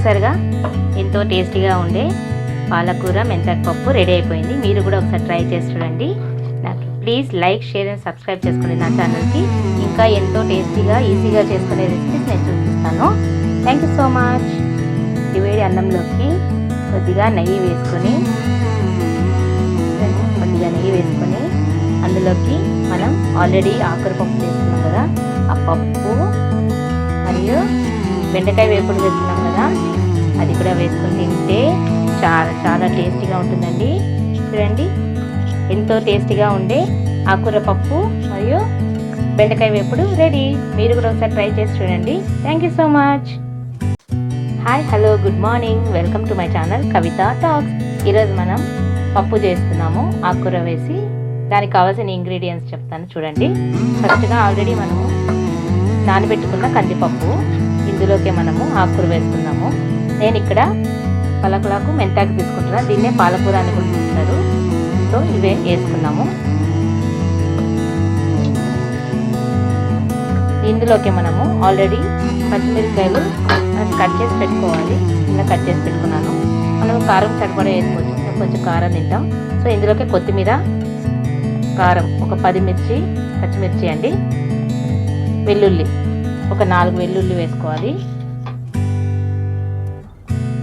చూసారుగా ఎంతో టేస్టీగా ఉండే పాలకూర మెంతాకు పప్పు రెడీ అయిపోయింది. మీరు కూడా ఒకసారి ట్రై చేసి చూడండి. నాకు please like, share and subscribe చేసుకోండి నా ఛానల్కి. ఇంకా ఎంతో టేస్టీగా ఈజీగా చేసుకునే రెసిపీస్ నేను చూపిస్తాను. Thank you so much. ఈ వేడి అన్నంలోకి కొద్దిగా నెయ్యి వేసుకొని అందులోకి మనం ఆల్రెడీ ఆకుకూర పప్పు చేసుకున్నాం కదా, ఆ పప్పు మరియు బెండకాయ వేపుడు వేసుకున్నాం కదా, అది కూడా వేసుకొని తింటే చాలా చాలా టేస్టీగా ఉంటుందండి. చూడండి, ఎంతో టేస్టీగా ఉండే ఆకుకూర పప్పు మరియు బెండకాయ వేపుడు రెడీ. మీరు కూడా ఒకసారి ట్రై చేసి చూడండి. Thank you so much. Hi, hello, good morning. Welcome to my channel Kavitha talks. ఈరోజు మనం పప్పు చేస్తున్నాము ఆకుకూర వేసి. దానికి కావాల్సిన ఇంగ్రీడియంట్స్ చెప్తాను చూడండి. ఫస్ట్గా ఆల్రెడీ మనము నానబెట్టుకున్న కందిపప్పు, ఇందులోకి మనము ఆకుకూర వేసుకున్నాము. నేను ఇక్కడ పలకలాకు మెంతాకు తీసుకుంటున్నాను, దీన్నే పాలకూర అని కూడా తీసుకుంటారు. సో ఇవే వేసుకున్నాము. ఇందులోకి మనము ఆల్రెడీ పచ్చిమిరపకాయలు కట్ చేసి పెట్టుకోవాలి. ఇలా కట్ చేసి పెట్టుకున్నాను. మనం కారం సరిపడా వేసుకోవచ్చు, కొంచెం కారం తింటాం. సో ఇందులోకి కొత్తిమీర, కారం, ఒక 10 పచ్చిమిర్చి అండి, వెల్లుల్లి ఒక 4 వెల్లుల్లి వేసుకోవాలి.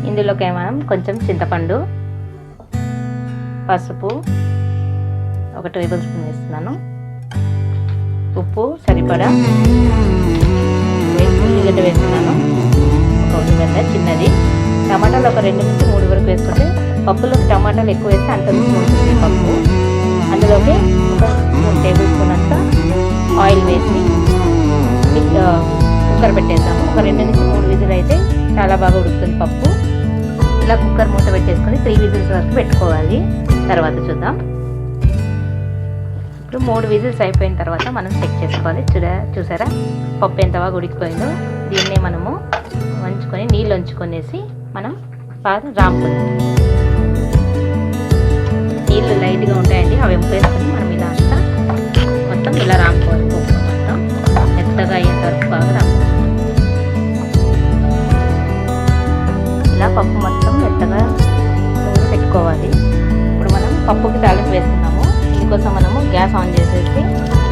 ఇందులోకి మనం కొంచెం చింతపండు, పసుపు ఒక టేబుల్ స్పూన్ వేస్తున్నాను, ఉప్పు సరిపడా, ఉల్లిగడ్డ వేస్తున్నాను, ఒక ఉల్లిగడ్డ చిన్నది, టమాటాలు ఒక 2 నుంచి 3 వరకు వేసుకుంటే పప్పులోకి టమాటాలు ఎక్కువ వేస్తే అంత రుచి ఉంటుంది పప్పు. అందులోకి ఒక 3 టేబుల్ స్పూన్ అంతా ఆయిల్ వేసి కుక్కర్ పెట్టేద్దాము. ఒక 2 నుంచి 3 విజిల్ అయితే చాలా బాగా ఉడుకుతుంది పప్పు. ఇలా కుక్కర్ మూత పెట్టేసుకొని 3 విజిల్స్ వరకు పెట్టుకోవాలి. తర్వాత చూద్దాం. ఇప్పుడు 3 విజిల్స్ అయిపోయిన తర్వాత మనం చెక్ చేసుకోవాలి. చూసారా పప్పు ఎంత బాగా ఉడికిపోయిందో. దీన్నే మనము వంచుకొని నీళ్ళు వంచుకొనేసి మనం బాగా రాముకొని, నీళ్ళు లైట్గా ఉంటాయండి, అవి ఎంపేసుకొని మనం ఇలా అంతా మొత్తం ఇలా రాముకోవాలి. పప్పు మొత్తం మెత్తగా అయ్యేంత వరకు బాగా రాముకోవాలి. ఇలా పప్పు మొత్తం మెత్తగా పెట్టుకోవాలి. ఇప్పుడు మనం పప్పుకి తాలింపు వేస్తున్నాము. దీనికోసం మనము గ్యాస్ ఆన్ చేసేసి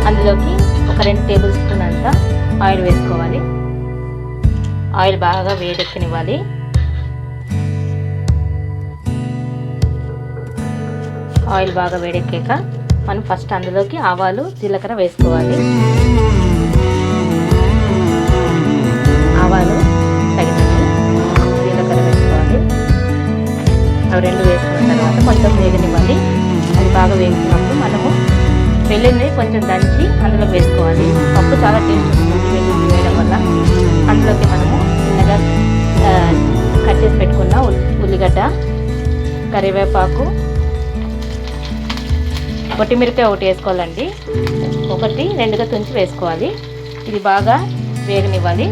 అందులోకి ఒక 2 టేబుల్ స్పూన్ అంతా ఆయిల్ వేసుకోవాలి. ఆయిల్ బాగా వేడెక్కనివ్వాలి. ఆయిల్ బాగా వేడెక్కాక మనం ఫస్ట్ అందులోకి ఆవాలు, జీలకర్ర వేసుకోవాలి. ఆవాలు తగినట్టు, జీలకర్ర వేసుకోవాలి. అవి 2 వేసుకున్న తర్వాత కొంచెం వేగనివ్వాలి. అది బాగా వేసుకున్నప్పుడు మనము వెల్లుల్లి కొంచెం దంచి అందులో వేసుకోవాలి. పప్పు చాలా టేస్ట్ వస్తుంది వెల్లుల్లి వేయడం వల్ల. అందులోకి మనము చిన్నగా కట్ చేసి పెట్టుకున్న ఉల్లిగడ్డ, కరివేపాకు, కొత్తిమీరకాయ ఒకటి వేసుకోవాలండి, 1, 2గా తుంచి వేసుకోవాలి. ఇది బాగా వేగనివ్వాలి.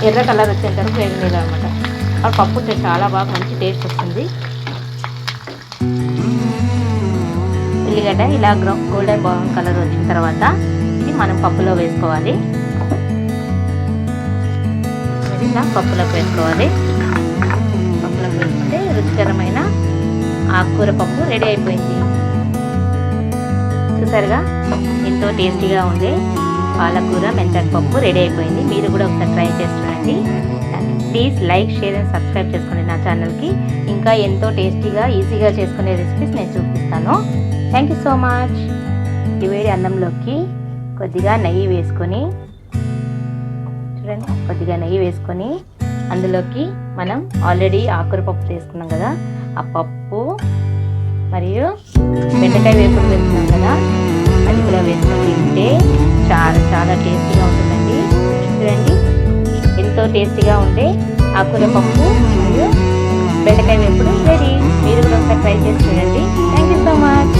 ఎర్ర కలర్ వచ్చేంత వరకు వేగనివ్వాలి అనమాట. ఆ పప్పు చాలా బాగా మంచి టేస్ట్ వస్తుంది. ఉల్లిగడ్డ ఇలా గోల్డెన్ బ్రౌన్ కలర్ వచ్చిన తర్వాత ఇది మనం పప్పులో వేసుకోవాలి. ఇలా పప్పులోకి వేసుకోవాలి. పప్పులోకి వేసుకుంటే రుచికరమైన ఆకుకూర పప్పు రెడీ అయిపోయింది. చూసారుగా ఎంతో టేస్టీగా ఉండే పాలకూర మెంతాకు పప్పు రెడీ అయిపోయింది. మీరు కూడా ఒకసారి ట్రై చేసి చూడండి. Please like, share and subscribe చేసుకోండి నా ఛానల్కి. ఇంకా ఎంతో టేస్టీగా ఈజీగా చేసుకునే రెసిపీస్ నేను చూపిస్తాను. Thank you so much. ఈ వేడి అన్నంలోకి కొద్దిగా నెయ్యి వేసుకొని చూడండి, కొద్దిగా నెయ్యి వేసుకొని అందులోకి మనం ఆల్రెడీ ఆకుకూర పప్పు చేసుకున్నాం కదా, ఆ పప్పు మరియు బెండకాయ వేపుడు వేసుకున్నాం కదా, అది కూడా వేసుకొని తింటే చాలా చాలా టేస్టీగా ఉంటుందండి. చూడండి, ఎంతో టేస్టీగా ఉండే ఆకుకూర పప్పు మరియు బెండకాయ వేపుడు రెడీ. మీరు కూడా ఒకసారి ట్రై చేసి చూడండి. Thank you so much.